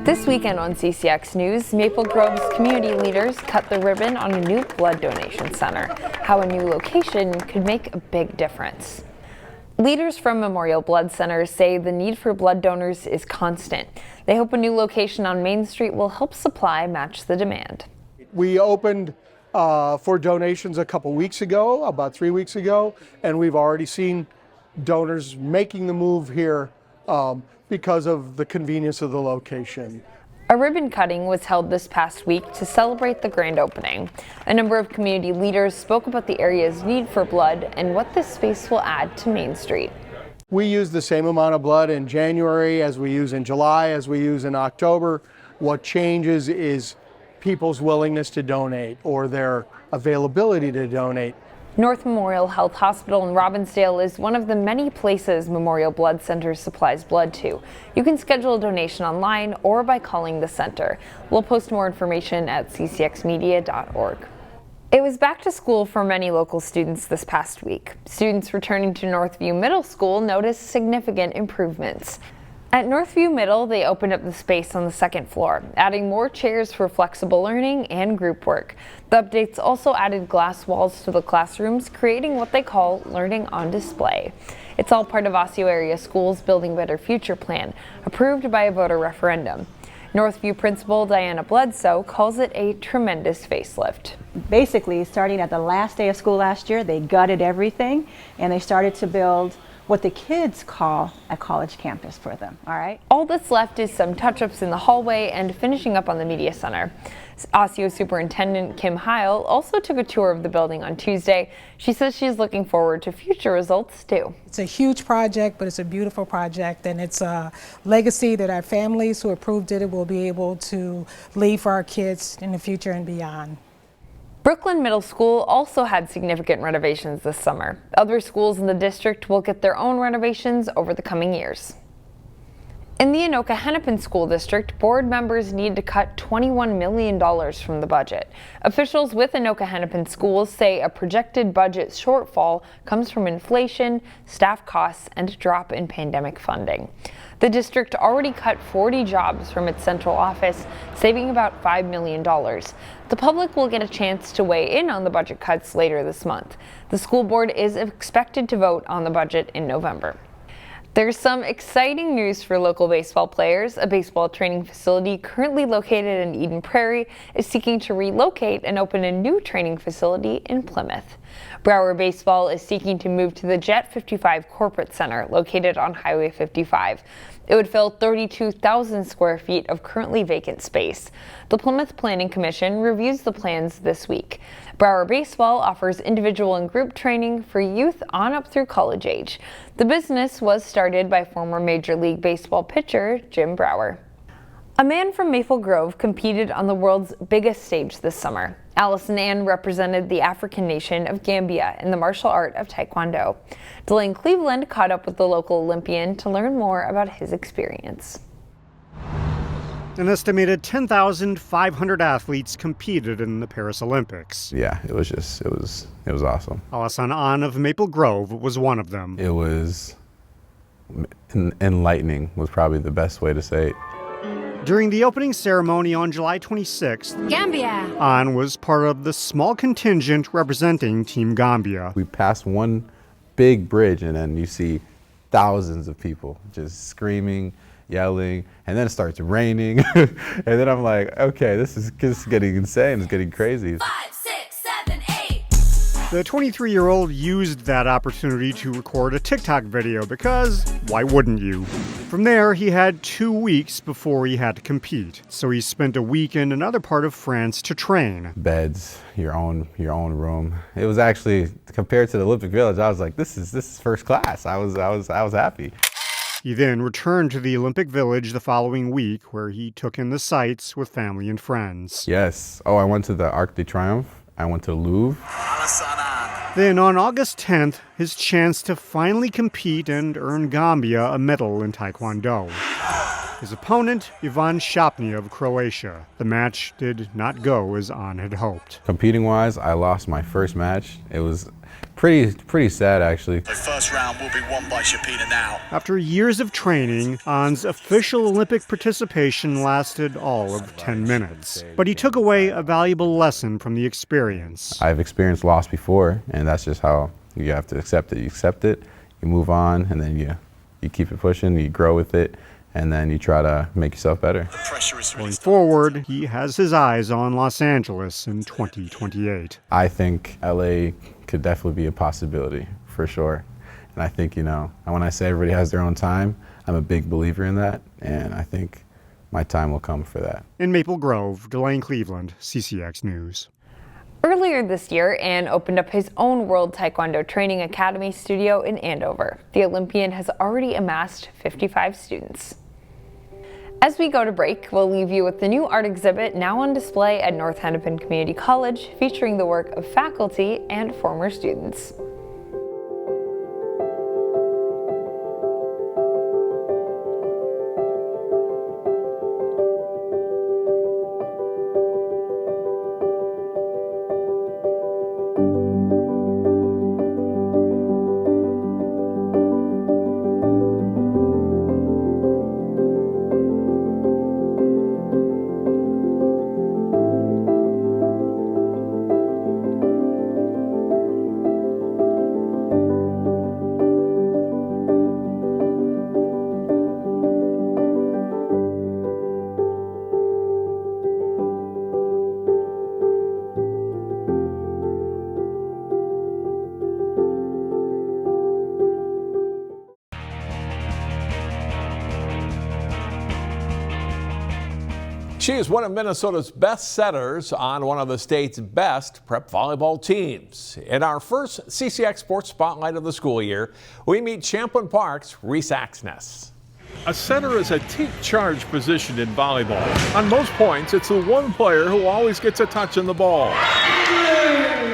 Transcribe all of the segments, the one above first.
This weekend on CCX News, Maple Grove's community leaders cut the ribbon on a new blood donation center. How a new location could make a big difference. Leaders from Memorial Blood Centers say the need for blood donors is constant. They hope a new location on Main Street will help supply match the demand. We opened for donations a couple weeks ago, about 3 weeks ago, and we've already seen donors making the move here because of the convenience of the location. A ribbon cutting was held this past week to celebrate the grand opening. A number of community leaders spoke about the area's need for blood and what this space will add to Main Street. We use the same amount of blood in January as we use in July, as we use in October. What changes is people's willingness to donate or their availability to donate. North Memorial Health Hospital in Robbinsdale is one of the many places Memorial Blood Center supplies blood to. You can schedule a donation online or by calling the center. We'll post more information at ccxmedia.org. It was back to school for many local students this past week. Students returning to Northview Middle School noticed significant improvements. At Northview Middle, they opened up the space on the second floor, adding more chairs for flexible learning and group work. The updates also added glass walls to the classrooms, creating what they call learning on display. It's all part of Osseo area schools' Building Better Future plan, approved by a voter referendum. Northview principal Diana Bledsoe calls it a tremendous facelift. Basically, starting at the last day of school last year, they gutted everything and they started to build what the kids call a college campus for them, all right? All that's left is some touch-ups in the hallway and finishing up on the media center. Osseo Superintendent Kim Heil also took a tour of the building on Tuesday. She says she's looking forward to future results too. It's a huge project, but it's a beautiful project, and it's a legacy that our families who approved it will be able to leave for our kids in the future and beyond. Brooklyn Middle School also had significant renovations this summer. Other schools in the district will get their own renovations over the coming years. In the Anoka-Hennepin School District, board members need to cut $21 million from the budget. Officials with Anoka-Hennepin schools say a projected budget shortfall comes from inflation, staff costs, and a drop in pandemic funding. The district already cut 40 jobs from its central office, saving about $5 million. The public will get a chance to weigh in on the budget cuts later this month. The school board is expected to vote on the budget in November. There's some exciting news for local baseball players. A baseball training facility currently located in Eden Prairie is seeking to relocate and open a new training facility in Plymouth. Brower Baseball is seeking to move to the Jet 55 Corporate Center located on Highway 55. It would fill 32,000 square feet of currently vacant space. The Plymouth Planning Commission reviews the plans this week. Brower Baseball offers individual and group training for youth on up through college age. The business was started by former Major League Baseball pitcher Jim Brower. A man from Maple Grove competed on the world's biggest stage this summer. Allison Ann represented the African nation of Gambia in the martial art of Taekwondo. Delane Cleveland caught up with the local Olympian to learn more about his experience. An estimated 10,500 athletes competed in the Paris Olympics. Yeah, it was awesome. Allison Ann of Maple Grove was one of them. It was enlightening was probably the best way to say it. During the opening ceremony on July 26th, Gambia Ann was part of the small contingent representing Team Gambia. We passed one big bridge and then you see thousands of people just screaming, yelling, and then it starts raining. And then I'm like, okay, this is getting insane, it's getting crazy. 5, 6, 7, 8. The 23-year-old used that opportunity to record a TikTok video because why wouldn't you? From there, he had 2 weeks before he had to compete. So he spent a week in another part of France to train. Beds, your own room. It was actually, compared to the Olympic Village, I was like, this is first class. I was happy. He then returned to the Olympic Village the following week, where he took in the sights with family and friends. Yes. Oh, I went to the Arc de Triomphe. I went to the Louvre. Then on August 10th, his chance to finally compete and earn Gambia a medal in Taekwondo. His opponent, Ivan Shapny of Croatia. The match did not go as An had hoped. Competing-wise, I lost my first match. It was pretty sad, actually. The first round will be won by Shapina now. After years of training, An's official Olympic participation lasted all of 10 minutes. But he took away a valuable lesson from the experience. I've experienced loss before, and that's just how you have to accept it. You accept it, you move on, and then you keep it pushing, you grow with it, and then you try to make yourself better. The pressure is really Going forward, he has his eyes on Los Angeles in 2028. I think LA could definitely be a possibility, for sure. And I think, when I say everybody has their own time, I'm a big believer in that, and I think my time will come for that. In Maple Grove, Delane Cleveland, CCX News. Earlier this year, An opened up his own World Taekwondo Training Academy studio in Andover. The Olympian has already amassed 55 students. As we go to break, we'll leave you with the new art exhibit now on display at North Hennepin Community College, featuring the work of faculty and former students. She is one of Minnesota's best setters on one of the state's best prep volleyball teams. In our first CCX Sports Spotlight of the school year, we meet Champlin Park's Reese Axness. A setter is a take-charge position in volleyball. On most points, it's the one player who always gets a touch on the ball.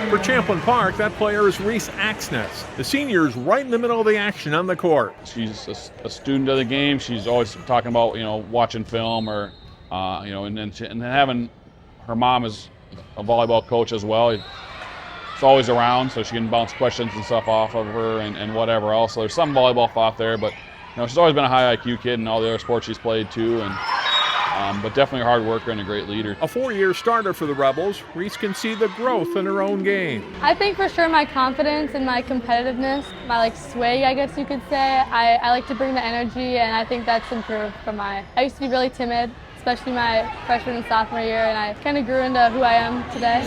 For Champlin Park, that player is Reese Axness. The senior is right in the middle of the action on the court. She's a student of the game. She's always talking about, watching film or, and then having her mom as a volleyball coach as well. It's always around, so she can bounce questions and stuff off of her and whatever else. So there's some volleyball thought there, but she's always been a high IQ kid in all the other sports she's played too, but definitely a hard worker and a great leader. A 4-year starter for the Rebels, Reese can see the growth in her own game. I think for sure my confidence and my competitiveness, my sway, I guess you could say. I like to bring the energy, and I think that's improved from I used to be really timid, especially my freshman and sophomore year, and I kind of grew into who I am today.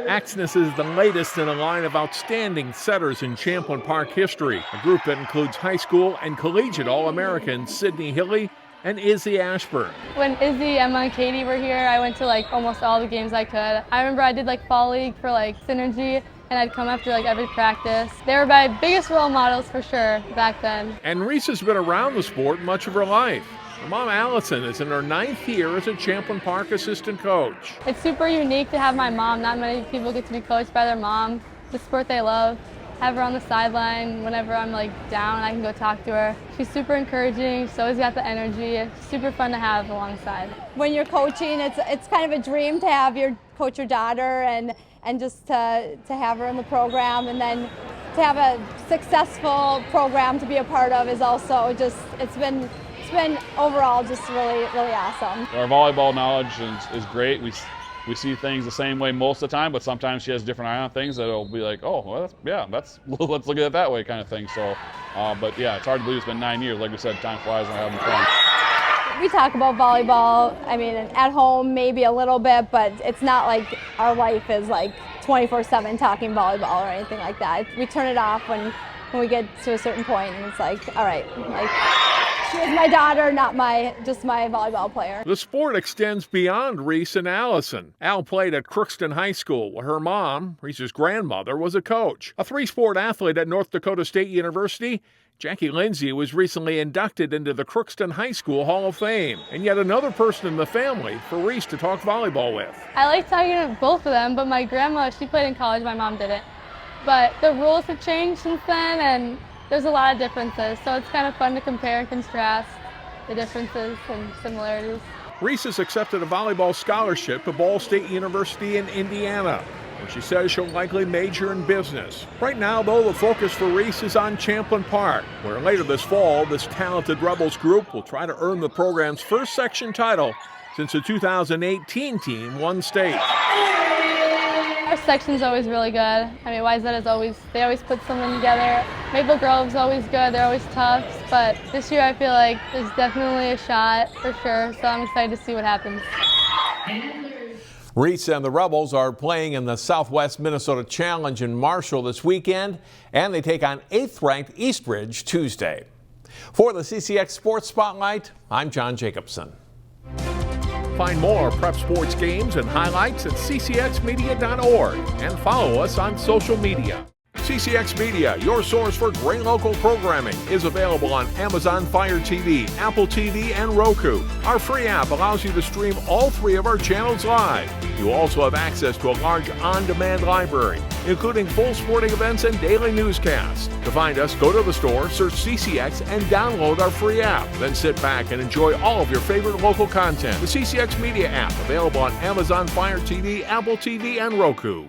Axness is the latest in a line of outstanding setters in Champlin Park history, a group that includes high school and collegiate All-Americans Sydney Hilly and Izzy Ashburn. When Izzy, Emma, and Katie were here, I went to almost all the games I could. I remember I did fall league for Synergy, and I'd come after every practice. They were my biggest role models for sure back then. And Reese has been around the sport much of her life. Her mom, Allison, is in her 9th year as a Champlin Park assistant coach. It's super unique to have my mom. Not many people get to be coached by their mom, the sport they love. Have her on the sideline whenever I'm down, I can go talk to her. She's super encouraging. She's always got the energy. It's super fun to have alongside. When you're coaching, it's kind of a dream to have coach your daughter and just to have her in the program, and then to have a successful program to be a part of is also it's been overall just really, really awesome. Our volleyball knowledge is great. We see things the same way most of the time, but sometimes she has a different eye on things that'll be oh, well, let's look at it that way kind of thing. So, but yeah, it's hard to believe it's been 9 years. Like we said, time flies when we're having fun. We talk about volleyball, at home maybe a little bit, but it's not like our life is 24/7 talking volleyball or anything like that. We turn it off when we get to a certain point, and it's all right, she is my daughter, not just my volleyball player. The sport extends beyond Reese and Allison. Al played at Crookston High School, where her mom, Reese's grandmother, was a coach. A 3-sport athlete at North Dakota State University, Jackie Lindsay was recently inducted into the Crookston High School Hall of Fame, and yet another person in the family for Reese to talk volleyball with. I like talking to both of them, but my grandma, she played in college, my mom didn't. But the rules have changed since then, and there's a lot of differences, so it's kind of fun to compare and contrast the differences and similarities. Reese has accepted a volleyball scholarship to Ball State University in Indiana, where she says she'll likely major in business. Right now, though, the focus for Reese is on Champlin Park, where later this fall, this talented Rebels group will try to earn the program's first section title since the 2018 team won state. Our section's always really good. I mean, YZ they always put something together. Maple Grove's always good, they're always tough, but this year I feel like there's definitely a shot for sure, so I'm excited to see what happens. Reese and the Rebels are playing in the Southwest Minnesota Challenge in Marshall this weekend, and they take on 8th-ranked Eastridge Tuesday. For the CCX Sports Spotlight, I'm John Jacobson. Find more prep sports games and highlights at ccxmedia.org and follow us on social media. CCX Media, your source for great local programming, is available on Amazon Fire TV, Apple TV, and Roku. Our free app allows you to stream all 3 of our channels live. You also have access to a large on-demand library, including full sporting events and daily newscasts. To find us, go to the store, search CCX, and download our free app. Then sit back and enjoy all of your favorite local content. The CCX Media app, available on Amazon Fire TV, Apple TV, and Roku.